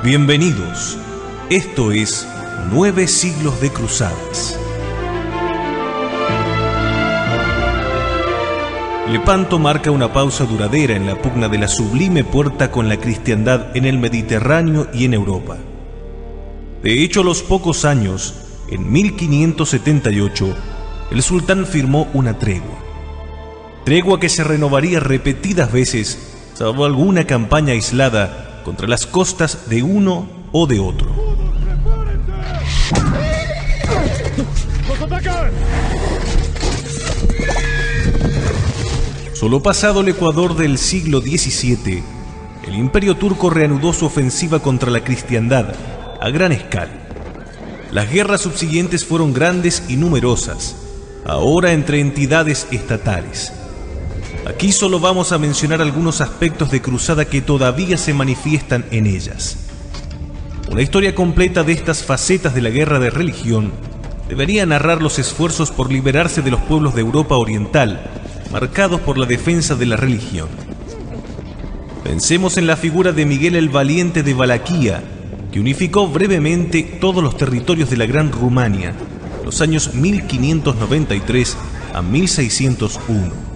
Bienvenidos. Esto es 9 siglos de cruzadas. Lepanto marca una pausa duradera en la pugna de la sublime puerta con la cristiandad en el Mediterráneo y en Europa. De hecho, a los pocos años, en 1578, el sultán firmó una tregua. Tregua que se renovaría repetidas veces, salvo alguna campaña aislada contra las costas de uno o de otro. ¡Nos atacan! Solo pasado el Ecuador del siglo XVII, el Imperio turco reanudó su ofensiva contra la cristiandad a gran escala. Las guerras subsiguientes fueron grandes y numerosas, ahora entre entidades estatales. Aquí solo vamos a mencionar algunos aspectos de cruzada que todavía se manifiestan en ellas. Una historia completa de estas facetas de la guerra de religión debería narrar los esfuerzos por liberarse de los pueblos de Europa Oriental, marcados por la defensa de la religión. Pensemos en la figura de Miguel el Valiente de Valaquia, que unificó brevemente todos los territorios de la Gran Rumania, los años 1593 a 1601.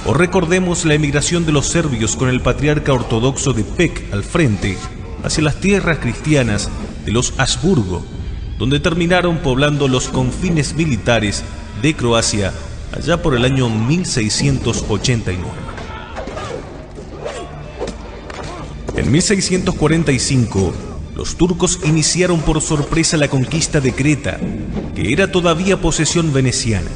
O recordemos la emigración de los serbios con el patriarca ortodoxo de Pec al frente hacia las tierras cristianas de los Habsburgo, donde terminaron poblando los confines militares de Croacia allá por el año 1689. En 1645, los turcos iniciaron por sorpresa la conquista de Creta, que era todavía posesión veneciana.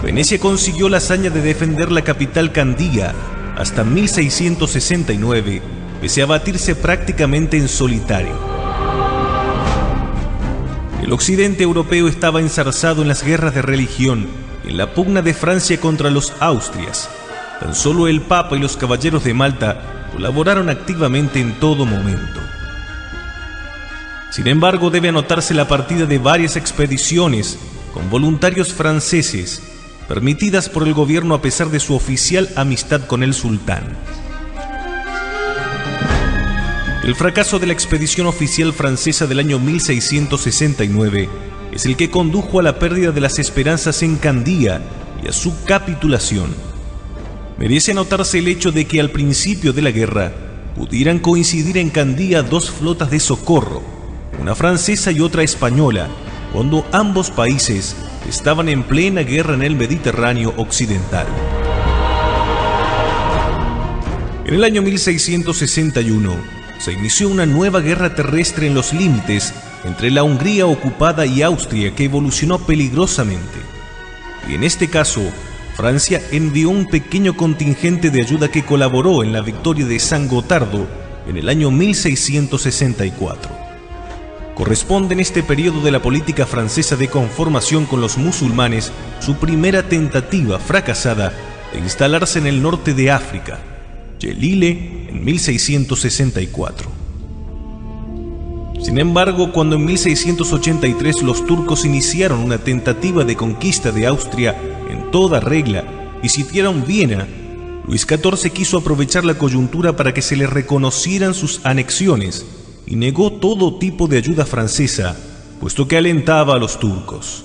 Venecia consiguió la hazaña de defender la capital Candía hasta 1669, pese a batirse prácticamente en solitario. El occidente europeo estaba enzarzado en las guerras de religión, en la pugna de Francia contra los Austrias. Tan solo el Papa y los caballeros de Malta colaboraron activamente en todo momento. Sin embargo, debe anotarse la partida de varias expediciones con voluntarios franceses, permitidas por el gobierno a pesar de su oficial amistad con el sultán. El fracaso de la expedición oficial francesa del año 1669 es el que condujo a la pérdida de las esperanzas en Candía y a su capitulación. Merece anotarse el hecho de que al principio de la guerra pudieran coincidir en Candía dos flotas de socorro, una francesa y otra española, cuando ambos países estaban en plena guerra en el Mediterráneo occidental. En el año 1661 se inició una nueva guerra terrestre en los límites entre la Hungría ocupada y Austria, que evolucionó peligrosamente. Y en este caso, Francia envió un pequeño contingente de ayuda que colaboró en la victoria de San Gotardo en el año 1664. Corresponde en este periodo de la política francesa de conformación con los musulmanes su primera tentativa fracasada de instalarse en el norte de África, Yelile, en 1664. Sin embargo, cuando en 1683 los turcos iniciaron una tentativa de conquista de Austria en toda regla y sitiaron Viena, Luis XIV quiso aprovechar la coyuntura para que se le reconocieran sus anexiones y negó todo tipo de ayuda francesa, puesto que alentaba a los turcos.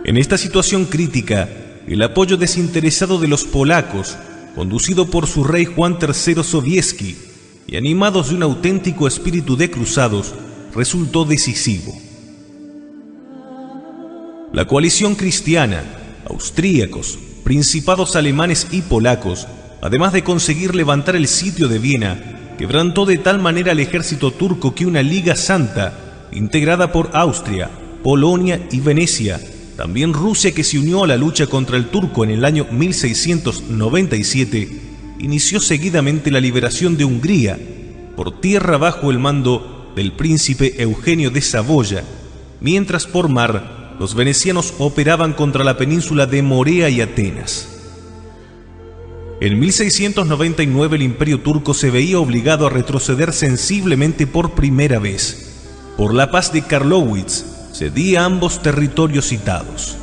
En esta situación crítica, el apoyo desinteresado de los polacos, conducido por su rey Juan III Sobieski y animados de un auténtico espíritu de cruzados, resultó decisivo. La coalición cristiana, austríacos, principados alemanes y polacos, además de conseguir levantar el sitio de Viena, quebrantó de tal manera al ejército turco que una Liga Santa, integrada por Austria, Polonia y Venecia, también Rusia, que se unió a la lucha contra el turco en el año 1697, inició seguidamente la liberación de Hungría, por tierra bajo el mando del príncipe Eugenio de Saboya, mientras por mar los venecianos operaban contra la península de Morea y Atenas. En 1699 el Imperio turco se veía obligado a retroceder sensiblemente por primera vez. Por la paz de Karlowitz cedía ambos territorios citados.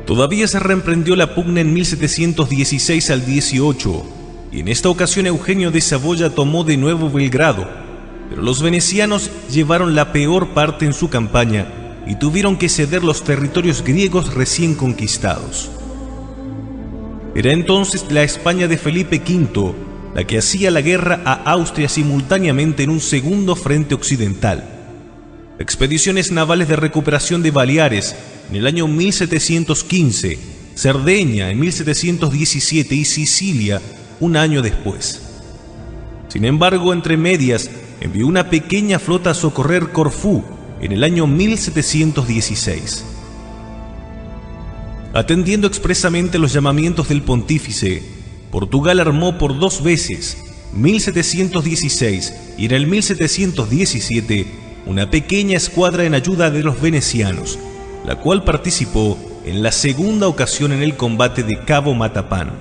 Todavía se reemprendió la pugna en 1716 al 18, y en esta ocasión Eugenio de Saboya tomó de nuevo Belgrado, pero los venecianos llevaron la peor parte en su campaña y tuvieron que ceder los territorios griegos recién conquistados. Era entonces la España de Felipe V la que hacía la guerra a Austria simultáneamente en un segundo frente occidental. Expediciones navales de recuperación de Baleares en el año 1715, Cerdeña en 1717 y Sicilia un año después. Sin embargo, entre medias, envió una pequeña flota a socorrer Corfú en el año 1716. Atendiendo expresamente los llamamientos del pontífice, Portugal armó por 2 veces, 1716 y en el 1717, una pequeña escuadra en ayuda de los venecianos, la cual participó en la segunda ocasión en el combate de Cabo Matapán.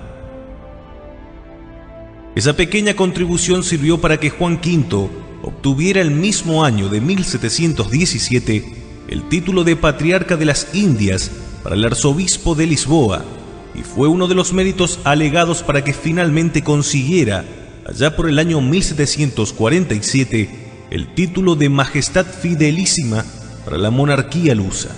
Esa pequeña contribución sirvió para que Juan V obtuviera el mismo año de 1717 el título de Patriarca de las Indias para el arzobispo de Lisboa, y fue uno de los méritos alegados para que finalmente consiguiera, allá por el año 1747, el título de Majestad Fidelísima para la monarquía lusa.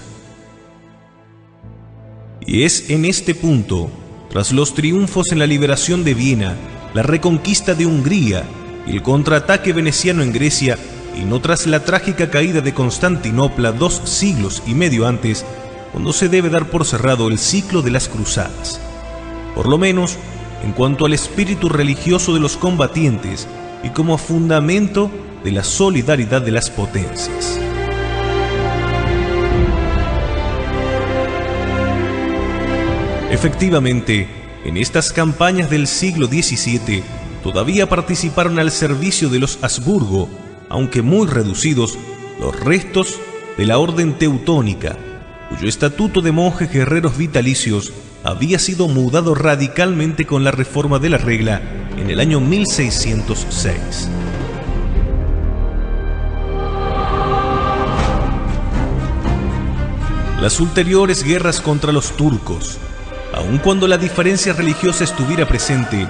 Y es en este punto, tras los triunfos en la liberación de Viena, la reconquista de Hungría y el contraataque veneciano en Grecia, y no tras la trágica caída de Constantinopla 2 siglos y medio antes, cuando se debe dar por cerrado el ciclo de las cruzadas, por lo menos en cuanto al espíritu religioso de los combatientes y como fundamento de la solidaridad de las potencias. Efectivamente, en estas campañas del siglo XVII todavía participaron al servicio de los Habsburgo, aunque muy reducidos, los restos de la orden teutónica, cuyo estatuto de monjes guerreros vitalicios había sido mudado radicalmente con la reforma de la regla en el año 1606. Las ulteriores guerras contra los turcos, aun cuando la diferencia religiosa estuviera presente,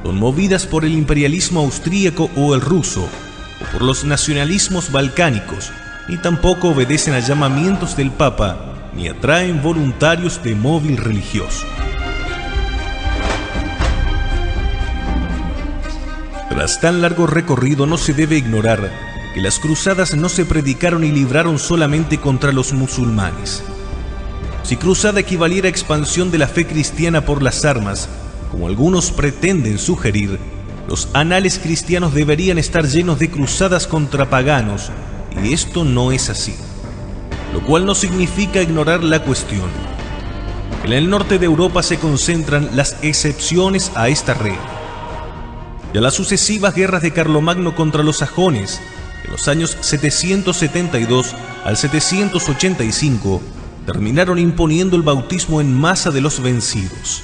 son movidas por el imperialismo austríaco o el ruso, o por los nacionalismos balcánicos, y tampoco obedecen a llamamientos del Papa, ni atraen voluntarios de móvil religioso. Tras tan largo recorrido, no se debe ignorar que las cruzadas no se predicaron y libraron solamente contra los musulmanes. Si cruzada equivaliera a expansión de la fe cristiana por las armas, como algunos pretenden sugerir, los anales cristianos deberían estar llenos de cruzadas contra paganos, y esto no es así. Lo cual no significa ignorar la cuestión. En el norte de Europa se concentran las excepciones a esta regla. Y a las sucesivas guerras de Carlomagno contra los sajones, en los años 772 al 785, terminaron imponiendo el bautismo en masa de los vencidos.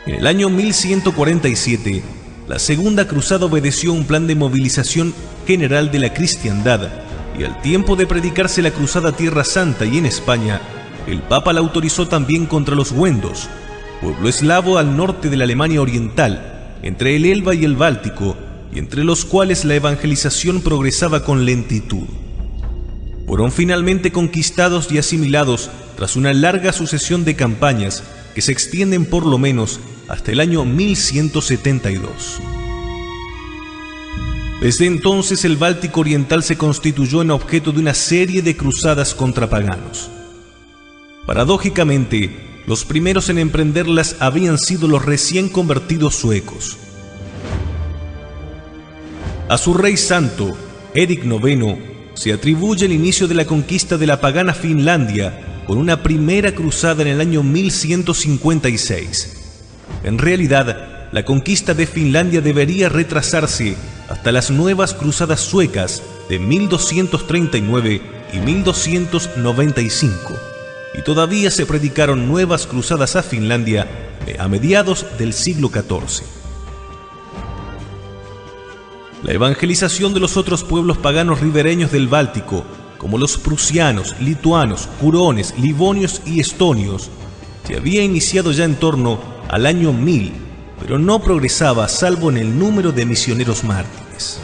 En el año 1147, la Segunda Cruzada obedeció un plan de movilización general de la cristiandad, y al tiempo de predicarse la cruzada a Tierra Santa y en España, el Papa la autorizó también contra los wendos, pueblo eslavo al norte de la Alemania oriental, entre el Elba y el Báltico, y entre los cuales la evangelización progresaba con lentitud. Fueron finalmente conquistados y asimilados tras una larga sucesión de campañas que se extienden por lo menos hasta el año 1172. Desde entonces el Báltico oriental se constituyó en objeto de una serie de cruzadas contra paganos. Paradójicamente, los primeros en emprenderlas habían sido los recién convertidos suecos. A su rey santo, Eric IX, se atribuye el inicio de la conquista de la pagana Finlandia con una primera cruzada en el año 1156. En realidad, la conquista de Finlandia debería retrasarse hasta las nuevas cruzadas suecas de 1239 y 1295, y todavía se predicaron nuevas cruzadas a Finlandia a mediados del siglo XIV. La evangelización de los otros pueblos paganos ribereños del Báltico, como los prusianos, lituanos, hurones, livonios y estonios, se había iniciado ya en torno al año 1000, pero no progresaba salvo en el número de misioneros mártires.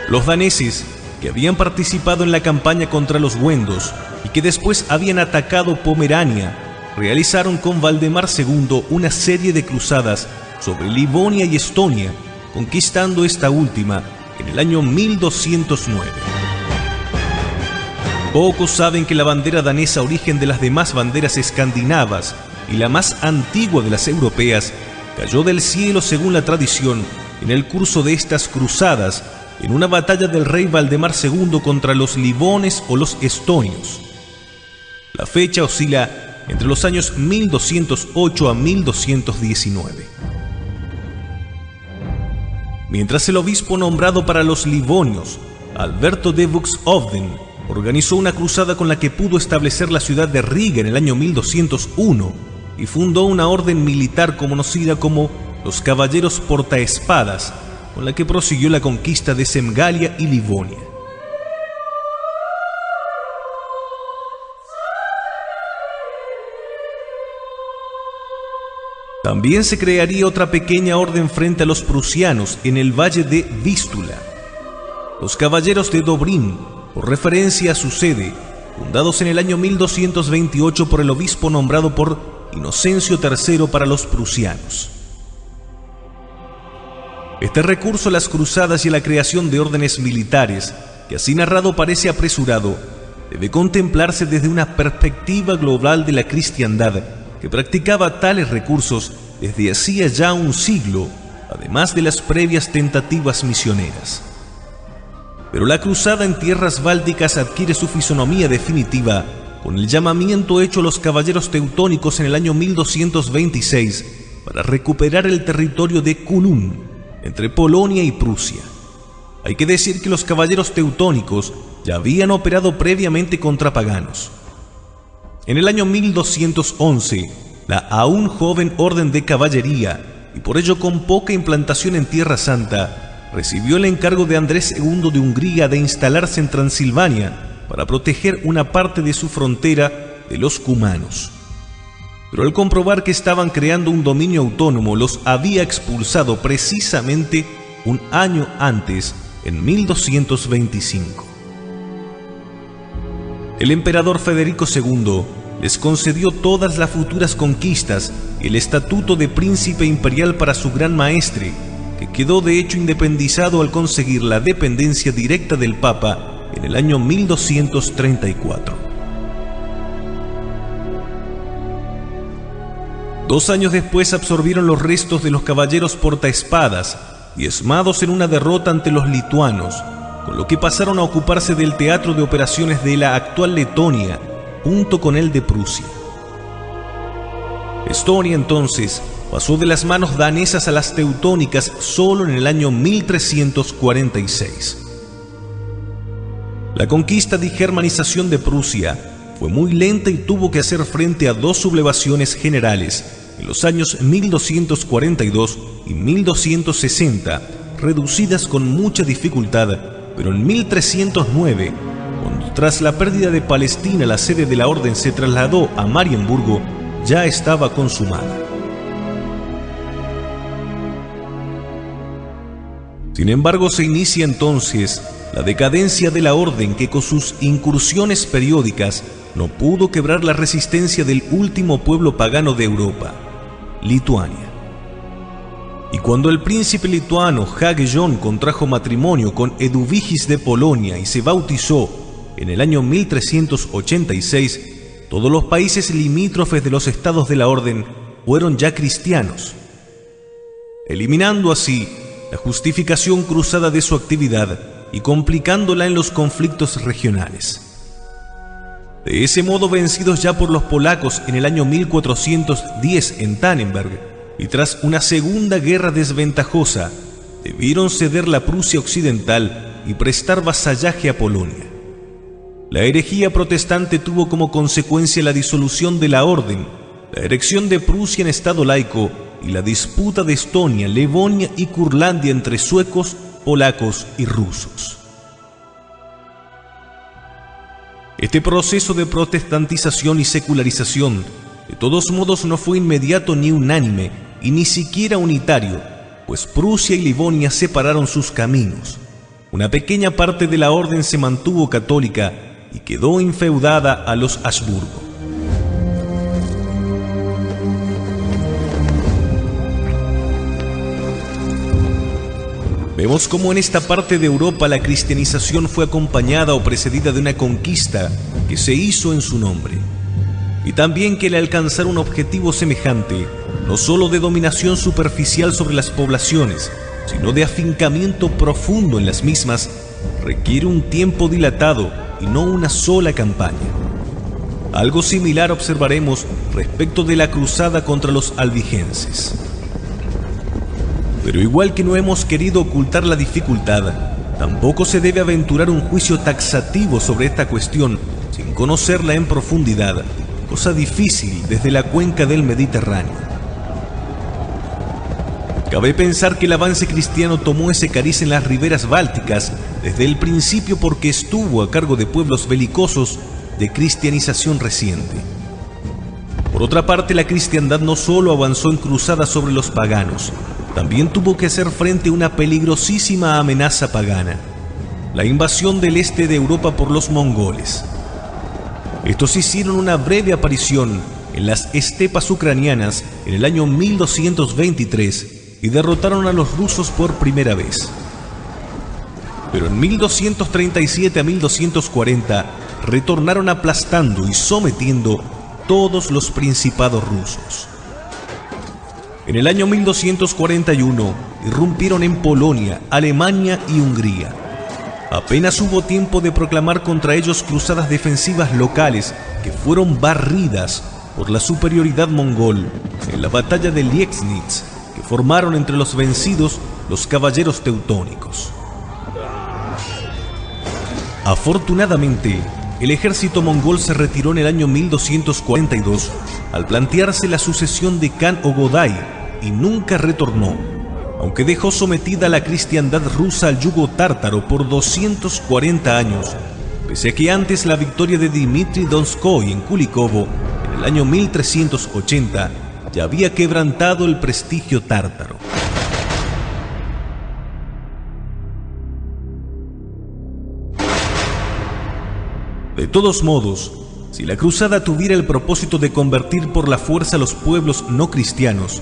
Los daneses, que habían participado en la campaña contra los wendos y que después habían atacado Pomerania, realizaron con Valdemar II una serie de cruzadas sobre Livonia y Estonia, conquistando esta última en el año 1209. Pocos saben que la bandera danesa, origen de las demás banderas escandinavas y la más antigua de las europeas, cayó del cielo según la tradición en el curso de estas cruzadas, en una batalla del rey Valdemar II contra los livones o los estonios. La fecha oscila entre los años 1208 a 1219. Mientras el obispo nombrado para los livonios, Alberto de Buxhovden, organizó una cruzada con la que pudo establecer la ciudad de Riga en el año 1201 y fundó una orden militar conocida como los Caballeros Portaespadas, con la que prosiguió la conquista de Semgalia y Livonia. También se crearía otra pequeña orden frente a los prusianos en el valle de Vístula. Los Caballeros de Dobrín, por referencia a su sede, fundados en el año 1228 por el obispo nombrado por Inocencio III para los prusianos. Este recurso a las cruzadas y a la creación de órdenes militares, que así narrado parece apresurado, debe contemplarse desde una perspectiva global de la cristiandad, que practicaba tales recursos desde hacía ya un siglo, además de las previas tentativas misioneras. Pero la cruzada en tierras bálticas adquiere su fisonomía definitiva con el llamamiento hecho a los caballeros teutónicos en el año 1226 para recuperar el territorio de Kulun, entre Polonia y Prusia. Hay que decir que los caballeros teutónicos ya habían operado previamente contra paganos. En el año 1211, la aún joven orden de caballería, y por ello con poca implantación en Tierra Santa, recibió el encargo de Andrés II de Hungría de instalarse en Transilvania para proteger una parte de su frontera de los cumanos. Pero al comprobar que estaban creando un dominio autónomo, los había expulsado precisamente un año antes, en 1225. El emperador Federico II les concedió todas las futuras conquistas y el estatuto de príncipe imperial para su gran maestre, que quedó de hecho independizado al conseguir la dependencia directa del Papa en el año 1234. 2 años después absorbieron los restos de los caballeros portaespadas, diezmados en una derrota ante los lituanos, con lo que pasaron a ocuparse del teatro de operaciones de la actual Letonia, junto con el de Prusia. Estonia entonces pasó de las manos danesas a las teutónicas solo en el año 1346. La conquista y germanización de Prusia fue muy lenta y tuvo que hacer frente a 2 sublevaciones generales en los años 1242 y 1260, reducidas con mucha dificultad, pero en 1309, cuando tras la pérdida de Palestina la sede de la orden se trasladó a Marienburgo, ya estaba consumada. Sin embargo, se inicia entonces la decadencia de la orden, que con sus incursiones periódicas no pudo quebrar la resistencia del último pueblo pagano de Europa, Lituania. Y cuando el príncipe lituano Hagellón contrajo matrimonio con Eduvigis de Polonia y se bautizó en el año 1386, todos los países limítrofes de los estados de la orden fueron ya cristianos, eliminando así la justificación cruzada de su actividad y complicándola en los conflictos regionales. De ese modo, vencidos ya por los polacos en el año 1410 en Tannenberg, y tras una segunda guerra desventajosa, debieron ceder la Prusia occidental y prestar vasallaje a Polonia. La herejía protestante tuvo como consecuencia la disolución de la orden, la erección de Prusia en estado laico y la disputa de Estonia, Livonia y Curlandia entre suecos, polacos y rusos. Este proceso de protestantización y secularización, de todos modos, no fue inmediato ni unánime, y ni siquiera unitario, pues Prusia y Livonia separaron sus caminos. Una pequeña parte de la orden se mantuvo católica y quedó infeudada a los Habsburgo. Vemos cómo en esta parte de Europa la cristianización fue acompañada o precedida de una conquista que se hizo en su nombre. Y también que el alcanzar un objetivo semejante, no solo de dominación superficial sobre las poblaciones, sino de afincamiento profundo en las mismas, requiere un tiempo dilatado y no una sola campaña. Algo similar observaremos respecto de la cruzada contra los albigenses. Pero igual que no hemos querido ocultar la dificultad, tampoco se debe aventurar un juicio taxativo sobre esta cuestión sin conocerla en profundidad, cosa difícil desde la cuenca del Mediterráneo. Cabe pensar que el avance cristiano tomó ese cariz en las riberas bálticas desde el principio porque estuvo a cargo de pueblos belicosos de cristianización reciente. Por otra parte, la cristiandad no solo avanzó en cruzadas sobre los paganos, también tuvo que hacer frente a una peligrosísima amenaza pagana: la invasión del este de Europa por los mongoles. Estos hicieron una breve aparición en las estepas ucranianas en el año 1223 y derrotaron a los rusos por primera vez. Pero en 1237 a 1240 retornaron aplastando y sometiendo todos los principados rusos. En el año 1241 irrumpieron en Polonia, Alemania y Hungría. Apenas hubo tiempo de proclamar contra ellos cruzadas defensivas locales que fueron barridas por la superioridad mongol en la batalla de Liegnitz, que formaron entre los vencidos los caballeros teutónicos. Afortunadamente, el ejército mongol se retiró en el año 1242 al plantearse la sucesión de Khan o Godai y nunca retornó, aunque dejó sometida a la cristiandad rusa al yugo tártaro por 240 años, pese a que antes la victoria de Dmitri Donskoy en Kulikovo en el año 1380 ya había quebrantado el prestigio tártaro. De todos modos, si la cruzada tuviera el propósito de convertir por la fuerza a los pueblos no cristianos,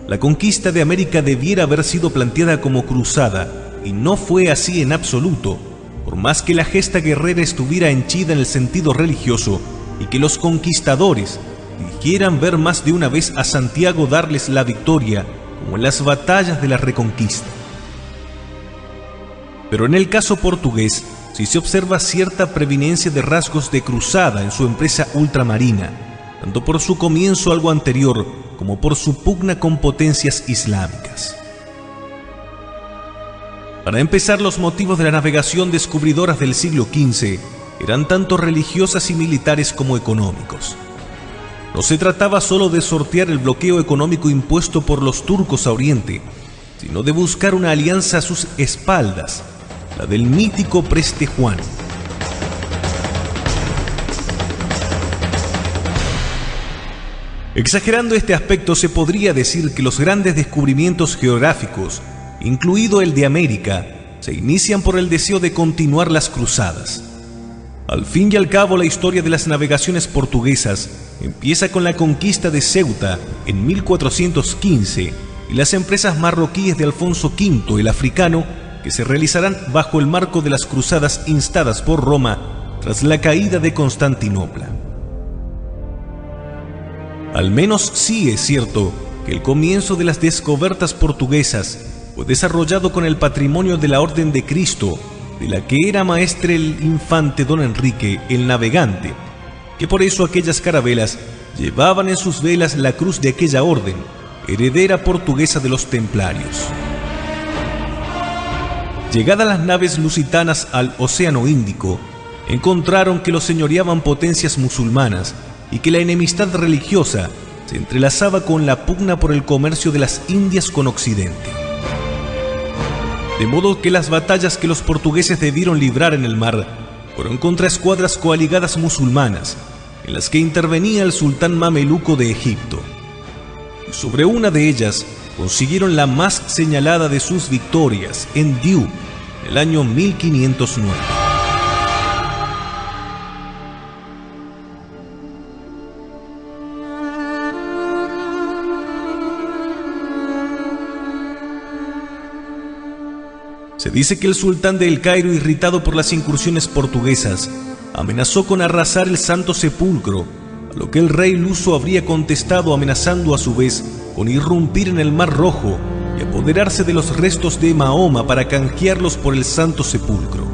la conquista de América debiera haber sido planteada como cruzada, y no fue así en absoluto, por más que la gesta guerrera estuviera henchida en el sentido religioso y que los conquistadores quieran ver más de una vez a Santiago darles la victoria, como en las batallas de la Reconquista. Pero en el caso portugués, sí se observa cierta preeminencia de rasgos de cruzada en su empresa ultramarina, tanto por su comienzo algo anterior como por su pugna con potencias islámicas. Para empezar, los motivos de la navegación descubridoras del siglo XV eran tanto religiosas y militares como económicos. No se trataba solo de sortear el bloqueo económico impuesto por los turcos a Oriente, sino de buscar una alianza a sus espaldas, la del mítico Preste Juan. Exagerando este aspecto, se podría decir que los grandes descubrimientos geográficos, incluido el de América, se inician por el deseo de continuar las cruzadas. Al fin y al cabo, la historia de las navegaciones portuguesas empieza con la conquista de Ceuta en 1415 y las empresas marroquíes de Alfonso V el Africano, que se realizarán bajo el marco de las cruzadas instadas por Roma tras la caída de Constantinopla. Al menos sí es cierto que el comienzo de las descobertas portuguesas fue desarrollado con el patrimonio de la Orden de Cristo, de la que era maestre el infante don Enrique el Navegante, que por eso aquellas carabelas llevaban en sus velas la cruz de aquella orden, heredera portuguesa de los templarios. Llegadas las naves lusitanas al Océano Índico, encontraron que lo señoreaban potencias musulmanas y que la enemistad religiosa se entrelazaba con la pugna por el comercio de las Indias con Occidente. De modo que las batallas que los portugueses debieron librar en el mar fueron contra escuadras coaligadas musulmanas, en las que intervenía el sultán mameluco de Egipto. Y sobre una de ellas consiguieron la más señalada de sus victorias, en Diu, en el año 1509. Se dice que el sultán de El Cairo, irritado por las incursiones portuguesas, amenazó con arrasar el Santo Sepulcro, a lo que el rey luso habría contestado amenazando a su vez con irrumpir en el Mar Rojo y apoderarse de los restos de Mahoma para canjearlos por el Santo Sepulcro.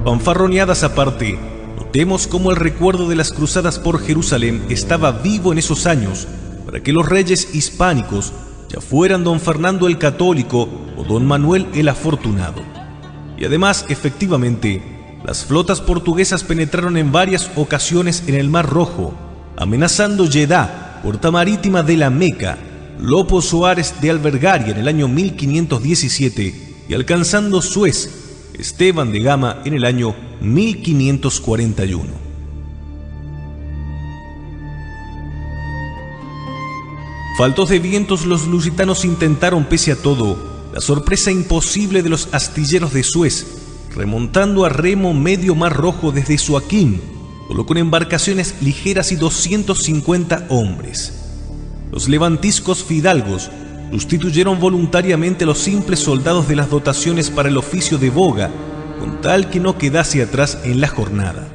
Fanfarroneadas aparte, notemos cómo el recuerdo de las cruzadas por Jerusalén estaba vivo en esos años para que los reyes hispánicos, ya fueran don Fernando el Católico o don Manuel el Afortunado. Y además, efectivamente, las flotas portuguesas penetraron en varias ocasiones en el Mar Rojo, amenazando Jeddah, puerta marítima de la Meca, Lopo Soares de Albergaria en el año 1517 y alcanzando Suez, Esteban de Gama en el año 1541. Faltos de vientos, los lusitanos intentaron, pese a todo, la sorpresa imposible de los astilleros de Suez, remontando a remo medio Mar Rojo desde Suaquín, solo con embarcaciones ligeras y 250 hombres. Los levantiscos fidalgos sustituyeron voluntariamente a los simples soldados de las dotaciones para el oficio de boga, con tal que no quedase atrás en la jornada.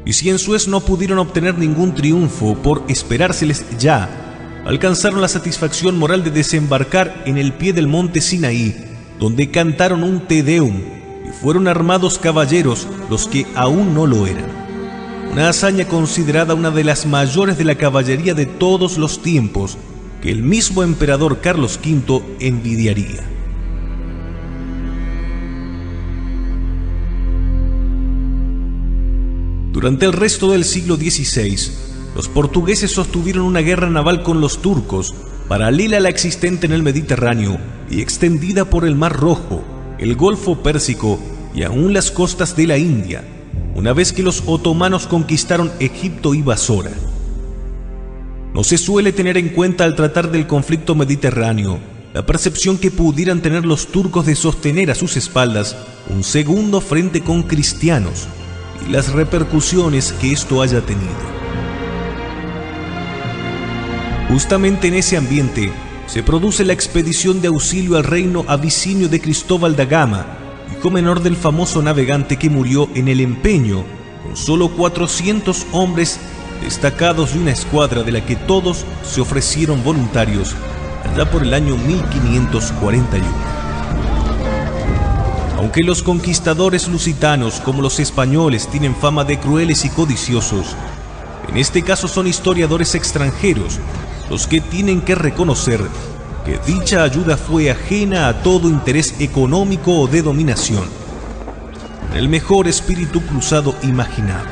Y si en Suez no pudieron obtener ningún triunfo por esperárseles ya, alcanzaron la satisfacción moral de desembarcar en el pie del monte Sinaí, donde cantaron un Te Deum y fueron armados caballeros los que aún no lo eran. Una hazaña considerada una de las mayores de la caballería de todos los tiempos, que el mismo emperador Carlos V envidiaría. Durante el resto del siglo XVI, los portugueses sostuvieron una guerra naval con los turcos, paralela a la existente en el Mediterráneo y extendida por el Mar Rojo, el Golfo Pérsico y aún las costas de la India, una vez que los otomanos conquistaron Egipto y Basora. No se suele tener en cuenta al tratar del conflicto mediterráneo la percepción que pudieran tener los turcos de sostener a sus espaldas un segundo frente con cristianos y las repercusiones que esto haya tenido. Justamente en ese ambiente se produce la expedición de auxilio al reino abisinio de Cristóbal da Gama, hijo menor del famoso navegante que murió en el empeño con solo 400 hombres destacados de una escuadra de la que todos se ofrecieron voluntarios allá por el año 1541. Aunque los conquistadores lusitanos, como los españoles, tienen fama de crueles y codiciosos, en este caso son historiadores extranjeros los que tienen que reconocer que dicha ayuda fue ajena a todo interés económico o de dominación, en el mejor espíritu cruzado imaginable.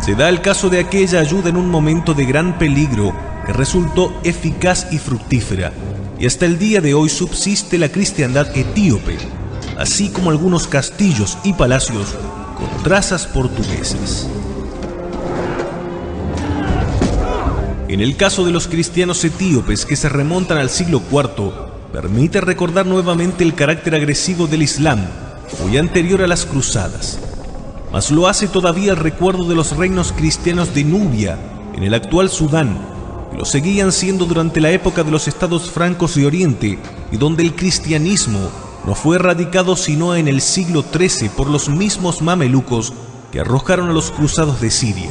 Se da el caso de aquella ayuda en un momento de gran peligro que resultó eficaz y fructífera, y hasta el día de hoy subsiste la cristiandad etíope, así como algunos castillos y palacios con trazas portuguesas. En el caso de los cristianos etíopes, que se remontan al siglo IV, permite recordar nuevamente el carácter agresivo del Islam, muy anterior a las cruzadas. Mas lo hace todavía el recuerdo de los reinos cristianos de Nubia, en el actual Sudán, que lo seguían siendo durante la época de los estados francos de Oriente, y donde el cristianismo no fue erradicado sino en el siglo XIII por los mismos mamelucos que arrojaron a los cruzados de Siria.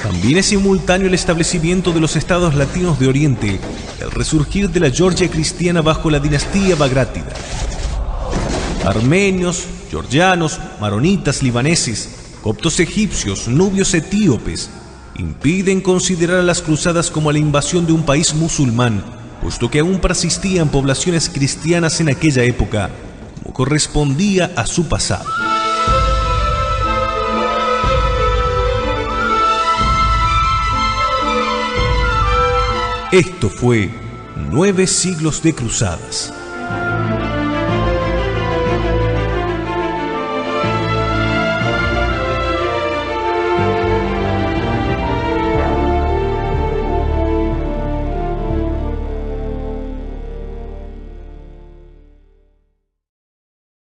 También es simultáneo el establecimiento de los estados latinos de Oriente, el resurgir de la Georgia cristiana bajo la dinastía bagrátida. Armenios, georgianos, maronitas libaneses, coptos egipcios, nubios etíopes, impiden considerar a las cruzadas como la invasión de un país musulmán, puesto que aún persistían poblaciones cristianas en aquella época, como correspondía a su pasado. Esto fue 9 siglos de cruzadas.